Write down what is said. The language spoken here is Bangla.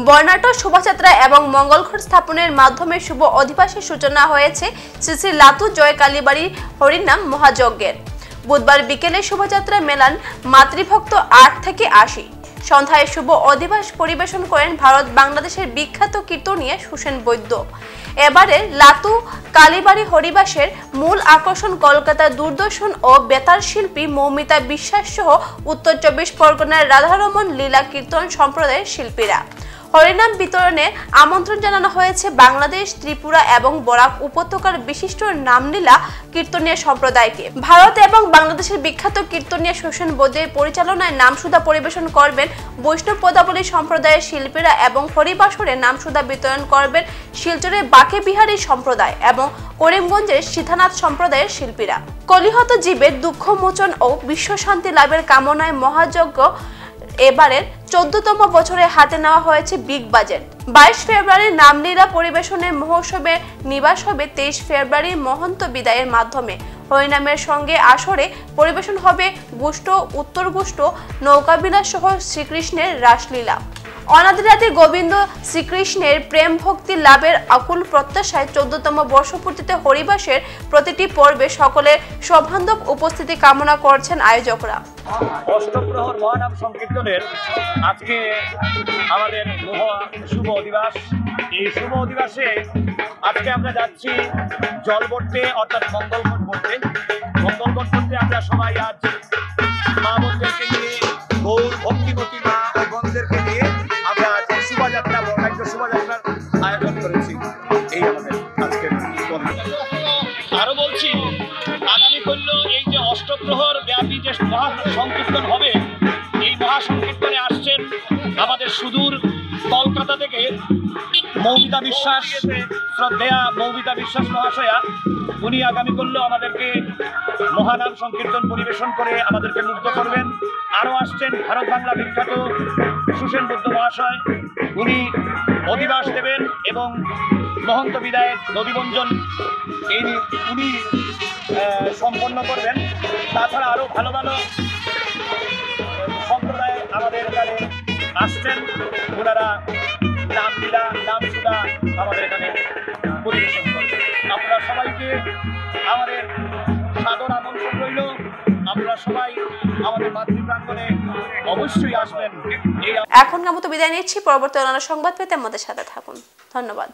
বর্ণাঢ্য শোভাযাত্রা এবং মঙ্গলঘট স্থাপনের মাধ্যমে শুভ অধিবাসের সূচনা হয়েছে শ্রী শ্রী লাতু জয় কালীবাড়ি হরিনাম মহাযজ্ঞের। বুধবার বিকেলে শোভাযাত্রা মেলান মাতৃভক্ত 8 থেকে 80। সন্ধ্যায় শুভ অধিবাস পরিবেশন করেন ভারত বাংলাদেশের বিখ্যাত কীর্তনিয়া সুসেন বৈদ্য। এবারে লাতু কালীবাড়ি হরিবাসের মূল আকর্ষণ কলকাতার দূরদর্শন ও বেতার শিল্পী মৌমিতা বিশ্বাস সহ উত্তর 24 পরগনার রাধারমণ লীলা কীর্তন সম্প্রদায়ের শিল্পীরা। হরিনাম বিতরণে আমন্ত্রণ জানানো হয়েছে বাংলাদেশ, ত্রিপুরা এবং বরাক উপত্যকার বিশিষ্ট নামলীলা কীর্তনিয়া সম্প্রদায়কে। ভারত এবং বাংলাদেশের বিখ্যাত কীর্তনিয়া সুসেন বৈদ্যের পরিচালনায় নামসুধা পরিবেশন করবেন বৈষ্ণব পদাবলী সম্প্রদায়ের শিল্পীরা এবং হরিবাসরে নামসুধা বিতরণ করবেন শিলচরের বাকে বিহারী সম্প্রদায় এবং করিমগঞ্জের সীতানাথ সম্প্রদায়ের শিল্পীরা। কলিহত জীবের দুঃখ মোচন ও বিশ্ব শান্তি লাভের কামনায় মহাযজ্ঞ এবারের 14তম বছরে হাতে নেওয়া হয়েছে বিগ বাজেট। 22 ফেব্রুয়ারি নামলীলা পরিবেশনের মহোৎসবের নিবাস হবে 23 ফেব্রুয়ারি মহন্ত বিদায়ের মাধ্যমে। হরিনামের সঙ্গে আসরে পরিবেশন হবে গুষ্ট, উত্তর গুষ্ট, নৌকাবিলাস সহ শ্রীকৃষ্ণের রাসলীলা। অনাদিরাদি গোবিন্দ শ্রীকৃষ্ণের প্রেম ভক্তি লাভের আকুল প্রত্যাশায় 14তম বর্ষপূর্তিতে হরিবাসের প্রতিটি পর্বে সকলের সবান্ধব উপস্থিতি কামনা করছেন আয়োজকরা। অষ্টপ্রহর মহানাম সংকীর্তনের আজকে আমাদের শুভ অধিবাস। এই শুভ অধিবাসে আজকে আমরা যাচ্ছি জল বর্তে অর্থাৎ মঙ্গলঘট বর্তে। মঙ্গলঘট বর্তে আমরা সবাই আজ মা বোনদেরকে নিয়ে, গৌর ভক্তিমতী মা ও বোনদেরকে নিয়ে আমরা আজ শোভাযাত্রা, বর্ণাঢ্য শোভাযাত্রার আয়োজন করেছি। এই আমাদের আজকের আরো বলছি, আগামী করল এই যে অষ্টপ্রহর ব্যাপী যে মহা সংকীর্তন হবে, এই মহা সংকীর্তনে আসছেন আমাদের সুদূর কলকাতা থেকে মৌমিতা বিশ্বাস, শ্রদ্ধেয়া মৌমিতা বিশ্বাস মহাশয়া। উনি আগামী করল আমাদেরকে মহানাম সংকীর্তন পরিবেশন করে আমাদেরকে মুগ্ধ করবেন। আরও আসছেন ভারত বাংলা বিখ্যাত সুসেন বৈদ্য মহাশয়, উনি অধিবাস দেবেন এবং মহন্ত বিদায়ের নদীবঞ্জন উনি সম্পন্ন করবেন। তাছাড়া আরও ভালো ভালো সম্প্রদায় আমাদের এখানে আসছেন, ওনারা নামলীলা, নামসুধা আমাদের এখানে পরিবেশন করবেন। আপনারা সবাইকে আমাদের সাদর আমন্ত্রণ রইল। আমরা সবাই আমাদের মাতৃ প্রাঙ্গণে অবশ্যই আসবেন। এখনকার মতো বিদায় নিচ্ছি। পরবর্তী অন্যান্য সংবাদ পেতে আমাদের সাথে থাকুন। ধন্যবাদ।